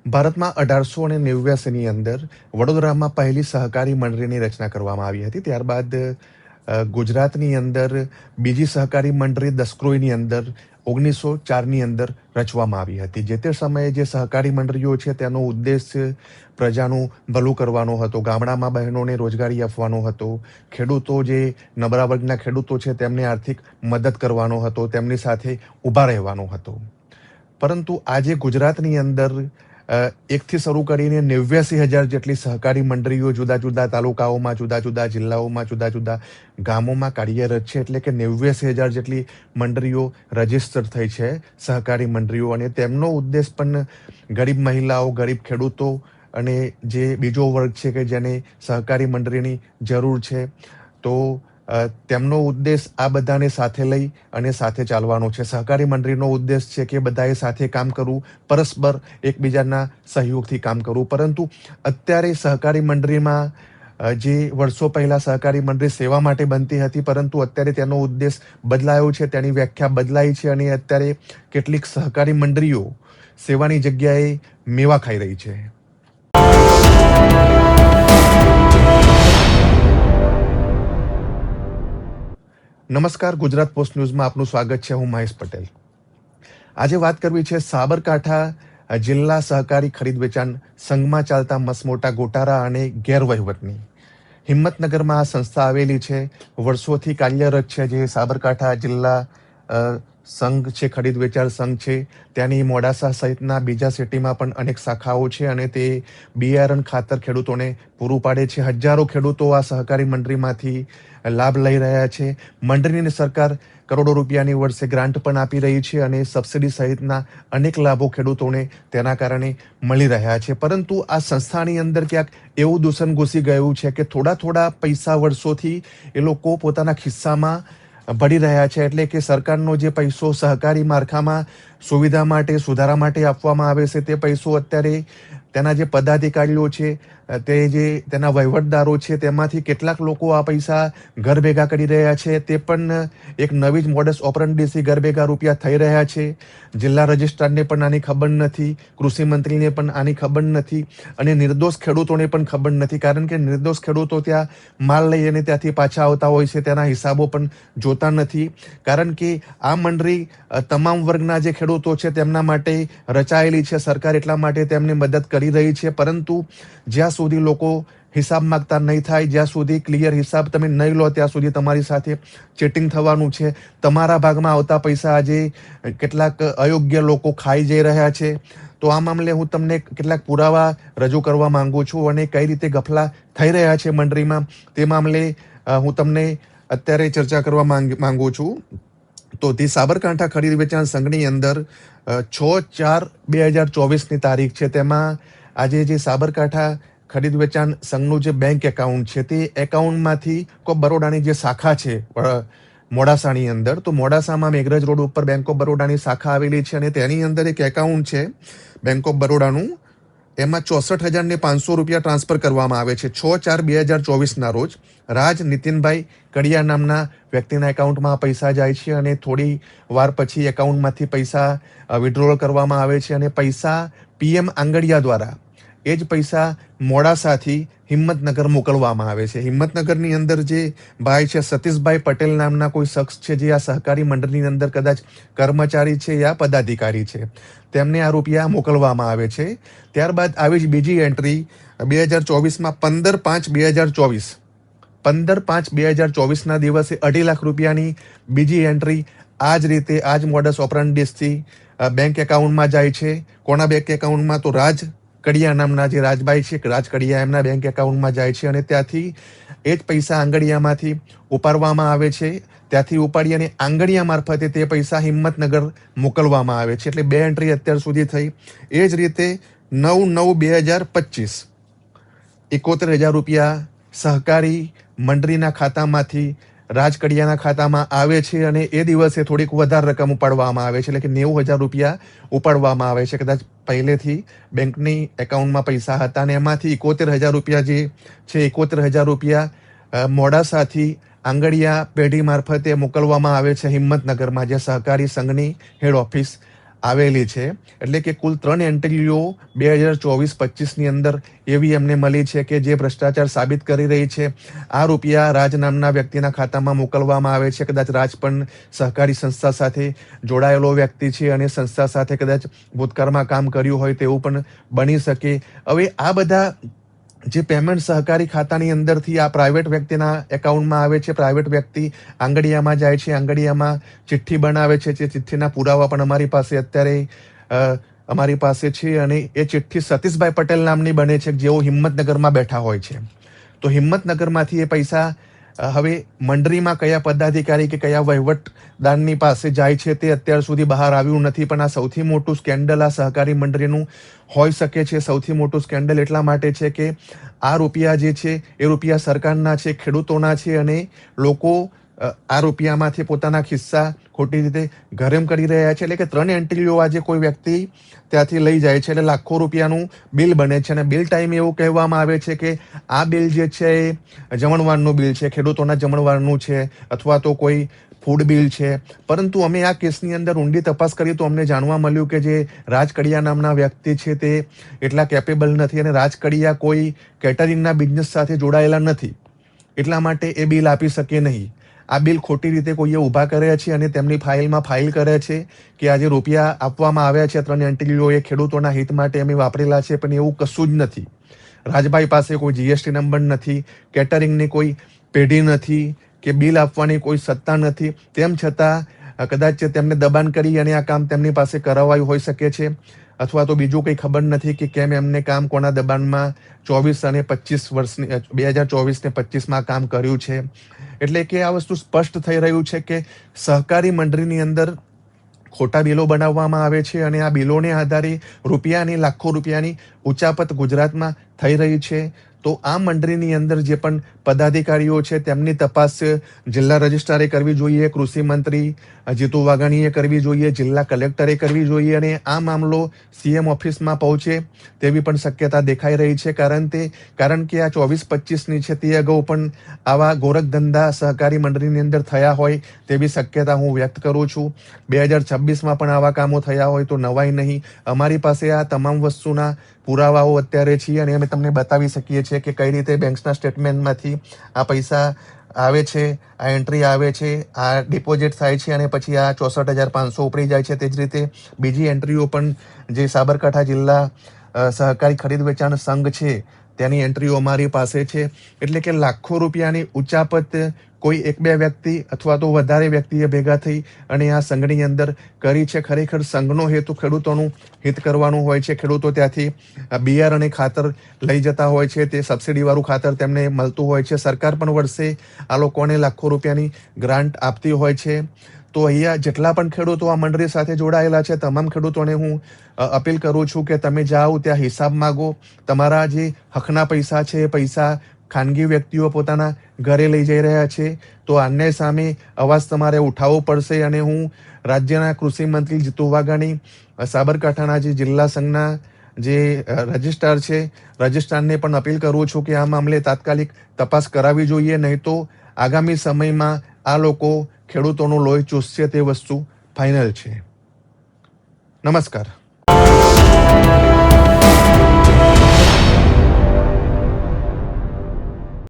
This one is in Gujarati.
ભારતમાં 1889ની અંદર વડોદરામાં પહેલી સહકારી મંડળીની રચના કરવામાં આવી હતી. ત્યારબાદ ગુજરાતની અંદર બીજી સહકારી મંડળી દસક્રોઈની અંદર 1904ની અંદર રચવામાં આવી હતી. જે તે સમયે જે સહકારી મંડળીઓ છે તેનો ઉદ્દેશ પ્રજાનું ભલું કરવાનો હતો, ગામડામાં બહેનોને રોજગારી આપવાનો હતો, ખેડૂતો જે નબળા વર્ગના ખેડૂતો છે તેમને આર્થિક મદદ કરવાનો હતો, તેમની સાથે ઊભા રહેવાનો હતો. પરંતુ આજે ગુજરાતની અંદર એકથી શરૂ કરીને 89,000 જેટલી સહકારી મંડળીઓ જુદા જુદા તાલુકાઓમાં, જુદા જુદા જિલ્લાઓમાં, જુદા જુદા ગામોમાં કાર્યરત છે. એટલે કે 89,000 જેટલી મંડળીઓ રજીસ્ટર થઈ છે, સહકારી મંડળીઓ. અને તેમનો ઉદ્દેશ પણ ગરીબ મહિલાઓ, ગરીબ ખેડૂતો અને જે બીજો વર્ગ છે કે જેને સહકારી મંડળીની જરૂર છે, તો તેમનો ઉદ્દેશ આ બધાને સાથે લઈ અને સાથે ચાલવાનો છે. સહકારી મંડળીનો ઉદ્દેશ છે કે બધાએ સાથે કામ કરવું, પરસ્પર એકબીજાના સહયોગથી કામ કરવું. પરંતુ અત્યારે સહકારી મંડળીમાં જે વર્ષો પહેલા સહકારી મંડળી સેવા માટે બનતી હતી, પરંતુ અત્યારે તેનો ઉદ્દેશ બદલાયો છે, તેની વ્યાખ્યા બદલાઈ છે અને અત્યારે કેટલીક સહકારી મંડળીઓ સેવાની જગ્યાએ મેવા ખાઈ રહી છે. નમસ્કાર, ગુજરાત પોસ્ટ ન્યૂઝમાં આપનું સ્વાગત છે. હું મહેશ પટેલ. આજે વાત કરવી છે સાબરકાંઠા જિલ્લા સહકારી ખરીદ વેચાણ સંઘમાં ચાલતા મસમોટા ગોટાળા અને ગેરવહીવટની. હિંમતનગરમાં આ સંસ્થા આવેલી છે, વર્ષોથી કાર્યરત છે. જે સાબરકાંઠા જિલ્લા સંઘ છે, ખરીદ વેચાણ સંઘ છે, ત્યાંની મોડાસા સહિતના બીજા સિટીમાં પણ અનેક શાખાઓ છે અને તે બિયારણ ખાતર ખેડૂતોને પૂરું પાડે છે. હજારો ખેડૂતો આ સહકારી મંડળીમાંથી લાભ લઈ રહ્યા છે. મંડળીની સરકાર કરોડો રૂપિયાની વર્ષે ગ્રાન્ટ પણ આપી રહી છે અને સબસિડી સહિતના અનેક લાભો ખેડૂતોને તેના કારણે મળી રહ્યા છે. પરંતુ આ સંસ્થાની અંદર ક્યાંક એવું દૂષણ ઘૂસી ગયું છે કે થોડા પૈસા વર્ષોથી એ લોકો પોતાના ખિસ્સામાં ભરી રહ્યા છે. એટલે કે સરકારનો જે પૈસો સહકારી માળખામાં સુવિધા માટે, સુધારા માટે આપવામાં આવે છે, તે પૈસો અત્યારે તેના જે પદાધિકારીઓ છે, તે જે તેના વહીવટદારો છે, તેમાંથી કેટલાક લોકો આ પૈસા ઘર ભેગા કરી રહ્યા છે. તે પણ એક નવી જ મોડસ ઓપરન્ડીથી ઘર ભેગા રૂપિયા થઈ રહ્યા છે. જિલ્લા રજિસ્ટ્રારને પણ આની ખબર નથી, કૃષિ મંત્રીને પણ આની ખબર નથી અને નિર્દોષ ખેડૂતોને પણ ખબર નથી. કારણ કે નિર્દોષ ખેડૂતો ત્યાં માલ લઈ અને ત્યાંથી પાછા આવતા હોય છે, તેના હિસાબો પણ જોતા નથી. કારણ કે આ મંડળી તમામ વર્ગના જે ખેડૂતો છે તેમના માટે રચાયેલી છે. સરકાર એટલા માટે તેમને મદદ કરી રહી છે. પરંતુ જ્યાં સુધી લોકો હિસાબ માંગતા નહીં થાય, જ્યાં સુધી ક્લિયર હિસાબ તમે નહીં લો, ત્યાં સુધી તમારી સાથે ચીટિંગ થવાનું છે. તમારા ભાગમાં આવતા પૈસા આજે કેટલાક અયોગ્ય લોકો ખાઈ જઈ રહ્યા છે. તો આ મામલે હું તમને કેટલાક પુરાવા રજૂ કરવા માંગુ છું અને કઈ રીતે ગફલા થઈ રહ્યા છે મંડળીમાં, તે મામલે હું તમને અત્યારે ચર્ચા કરવા માંગુ છું. તો તે સાબરકાંઠા ખરીદ વેચાણ સંઘની અંદર 6/4/2024ની તારીખ છે. તેમાં આજે જે સાબરકાંઠા ખરીદ વેચાણ સંઘનું જે બેંક એકાઉન્ટ છે, તે એકાઉન્ટમાંથી ઓફ બરોડાની જે શાખા છે મોડાસાની અંદર, તો મોડાસામાં મેઘરજ રોડ ઉપર બેંક ઓફ બરોડાની શાખા આવેલી છે અને તેની અંદર એક એકાઉન્ટ છે બેંક ઓફ બરોડાનું. એમાં 64,500 રૂપિયા ટ્રાન્સફર કરવામાં આવે છે 6/4/2024ના રોજ. રાજ નીતિનભાઈ કડિયા નામના વ્યક્તિના એકાઉન્ટમાં પૈસા જાય છે અને થોડી વાર પછી એકાઉન્ટમાંથી પૈસા વિડ્રોલ કરવામાં આવે છે અને પૈસા PM આંગડિયા દ્વારા એ જ પૈસા મોડાસાથી હિંમતનગર મોકલવામાં આવે છે. હિંમતનગરની અંદર જે ભાઈ છે, સતીશભાઈ પટેલ નામના કોઈ શખ્સ છે, જે આ સહકારી મંડળની અંદર કદાચ કર્મચારી છે યા પદાધિકારી છે, તેમને આ રૂપિયા મોકલવામાં આવે છે. ત્યારબાદ આવી જ બીજી એન્ટ્રી 2024માં 15/5/2024 15/5/2024ના દિવસે 2.5 લાખ રૂપિયાની બીજી એન્ટ્રી આ જ રીતે, આ જ મોડસ ઓપરન્ડીસથી બેંક એકાઉન્ટમાં જાય છે. કોના બેંક એકાઉન્ટમાં? તો રાજ કડિયા નામના જે રાજભાઈ છે, રાજ કડિયા, એમના બેંક એકાઉન્ટમાં જાય છે અને ત્યાંથી એ જ પૈસા આંગડિયામાંથી ઉપાડવામાં આવે છે. ત્યાંથી ઉપાડી અને આંગડિયા મારફતે તે પૈસા હિંમતનગર મોકલવામાં આવે છે. એટલે 2 એન્ટ્રી અત્યાર સુધી થઈ. એ જ રીતે 9/9/2025 71,000 રૂપિયા સહકારી મંડળીના ખાતામાંથી રાજકડિયાના ખાતામાં આવે છે અને એ દિવસે થોડીક વધારે રકમ ઉપાડવામાં આવે છે. એટલે કે 90,000 રૂપિયા ઉપાડવામાં આવે છે. કદાચ પહેલેથી બેંકની એકાઉન્ટમાં પૈસા હતા અને એમાંથી 71,000 રૂપિયા જે છે, 71,000 રૂપિયા મોડાસાથી આંગડિયા પેઢી મારફતે મોકલવામાં આવે છે હિંમતનગરમાં, જે સહકારી સંઘની હેડ ઓફિસ આવેલી છે. એટલે કે કુલ 3 એન્ટ્રીઓ 2024-25ની અંદર એવી એમને મળી છે કે જે ભ્રષ્ટાચાર સાબિત કરી રહી છે. આ રૂપિયા રાજ નામના વ્યક્તિના ખાતામાં મોકલવામાં આવે છે. કદાચ રાજ પણ સહકારી સંસ્થા સાથે જોડાયેલો વ્યક્તિ છે અને સંસ્થા સાથે કદાચ ભૂતકાળમાં કામ કર્યું હોય તેવું પણ બની શકે. હવે આ બધા જે પેમેન્ટ સહકારી ખાતાની અંદરથી આ પ્રાઇવેટ વ્યક્તિના એકાઉન્ટમાં આવે છે. પ્રાઇવેટ વ્યક્તિ આંગડિયામાં જાય છે, આંગડિયામાં ચિઠ્ઠી બનાવે છે. જે ચિઠ્ઠીના પુરાવા પણ અમારી પાસે અત્યારે અમારી પાસે છે અને એ ચિઠ્ઠી સતીશભાઈ પટેલ નામની બને છે, જેઓ હિંમતનગરમાં બેઠા હોય છે. તો હિંમતનગરમાંથી એ પૈસા હવે મંડળીમાં કયા પદાધિકારી કે કયા વહીવટદારની પાસે જાય છે તે અત્યાર સુધી બહાર આવ્યું નથી. પણ આ સૌથી મોટું સ્કેન્ડલ આ સહકારી મંડળીનું હોઈ શકે છે. સૌથી મોટું સ્કેન્ડલ એટલા માટે છે કે આ રૂપિયા જે છે એ રૂપિયા સરકારના છે, ખેડૂતોના છે અને લોકો આ રૂપિયામાંથી પોતાના ખિસ્સા ખોટી રીતે ગરમ કરી રહ્યા છે. એટલે કે 3 એન્ટ્રીઓ આજે કોઈ વ્યક્તિ ત્યાંથી લઈ જાય છે એટલે લાખો રૂપિયાનું બિલ બને છે. અને બિલ ટાઈમે એવું કહેવામાં આવે છે કે આ બિલ જે છે એ જમણવારનું બિલ છે, ખેડૂતોના જમણવારનું છે અથવા તો કોઈ ફૂડ બિલ છે. પરંતુ અમે આ કેસની અંદર ઊંડી તપાસ કરી તો અમને જાણવા મળ્યું કે જે રાજ કડિયા નામના વ્યક્તિ છે તે એટલા કેપેબલ નથી અને રાજ કડિયા કોઈ કેટરિંગના બિઝનેસ સાથે જોડાયેલા નથી. એટલા માટે એ બિલ આપી શકે નહીં. આ બિલ ખોટી રીતે કોઈએ ઊભા કર્યા છે અને તેમની ફાઇલમાં ફાઇલ કરે છે કે આ જે રૂપિયા આપવામાં આવ્યા છે 3 એન્ટ્રીઓ એ ખેડૂતોના હિત માટે અમે વાપરેલા છે, પણ એવું કશું જ નથી. રાજભાઈ પાસે કોઈ જીએસટી નંબર નથી, કેટરિંગની કોઈ પેઢી નથી કે બિલ આપવાની કોઈ સત્તા નથી. તેમ છતાં કદાચ તેમને દબાણ કરી અને આ કામ તેમની પાસે કરાવાયું હોઈ શકે છે અથવા તો બીજું કંઈ ખબર નથી કે કેમ એમને કામ કોના દબાણમાં 24 અને 25 વર્ષની 2024 ને 25માં કામ કર્યું છે. એટલે કે આ વસ્તુ સ્પષ્ટ થઈ રહ્યું છે કે સહકારી મંડળીની અંદર ખોટા બિલો બનાવવામાં આવે છે અને આ બિલોને આધારે રૂપિયાની લાખો રૂપિયાની ઉચાપત ગુજરાતમાં થઈ રહી છે. તો આ મંડળીની અંદર જે પણ પદાધિકારીઓ છે તેમની તપાસ જિલ્લા રજિસ્ટ્રારે કરવી જોઈએ, કૃષિ મંત્રી જીતુ વાઘાણીએ કરવી જોઈએ, જિલ્લા કલેક્ટરે કરવી જોઈએ અને આ મામલો સીએમ ઓફિસમાં પહોંચે તેવી પણ શક્યતા દેખાઈ રહી છે. કારણ કે આ 24-25ની છે તે અગાઉ પણ આવા ગોરખધંધા સહકારી મંડળીની અંદર થયા હોય તેવી શક્યતા હું વ્યક્ત કરું છું. 2026માં પણ આવા કામો થયા હોય તો નવાઈ નહીં. અમારી પાસે આ તમામ વસ્તુના પુરાવાઓ અત્યારે છીએ અને અમે તમને બતાવી શકીએ છીએ કે કઈ રીતે બેંક્સના સ્ટેટમેન્ટમાંથી આ પૈસા આવે છે, આ એન્ટ્રી આવે છે, આ ડિપોઝિટ થાય છે અને પછી આ 64,500 ઉપડી જાય છે. તે જ રીતે બીજી એન્ટ્રીઓ પણ જે સાબરકાંઠા જિલ્લા સહકારી ખરીદ વેચાણ સંઘ છે તેની એન્ટ્રીઓ અમારી પાસે છે. એટલે કે લાખો રૂપિયાની ઉચાપત કોઈ 1-2 વ્યક્તિ અથવા તો વધારે વ્યક્તિએ ભેગા થઈ અને આ સંઘની અંદર કરી છે. ખરેખર સંઘનો હેતુ ખેડૂતોનું હિત કરવાનું હોય છે. ખેડૂતો ત્યાંથી બિયાર અને ખાતર લઈ જતા હોય છે, તે સબસિડીવાળું ખાતર તેમને મળતું હોય છે. સરકાર પણ વર્ષે આ લોકોને લાખો રૂપિયાની ગ્રાન્ટ આપતી હોય છે. તો અહીંયા જેટલા પણ ખેડૂતો આ મંડળી સાથે જોડાયેલા છે તમામ ખેડૂતોને હું અપીલ કરું છું કે તમે જાઓ ત્યાં હિસાબ માગો. તમારા જે હકના પૈસા છે એ પૈસા ખાનગી વ્યક્તિઓ પોતાના ઘરે લઈ જઈ રહ્યા છે તો આને સામે અવાજ તમારે ઉઠાવવો પડશે. અને હું રાજ્યના કૃષિ મંત્રી જીતુ વાઘાણી, સાબરકાંઠાના જે જિલ્લા સંઘના જે રજિસ્ટ્રાર છે રજિસ્ટ્રારને પણ અપીલ કરું છું કે આ મામલે તાત્કાલિક તપાસ કરાવવી જોઈએ, નહીં તો આગામી સમયમાં આ લોકો ખેડૂતોનું લોહી ચૂસશે તે વસ્તુ ફાઇનલ છે. નમસ્કાર.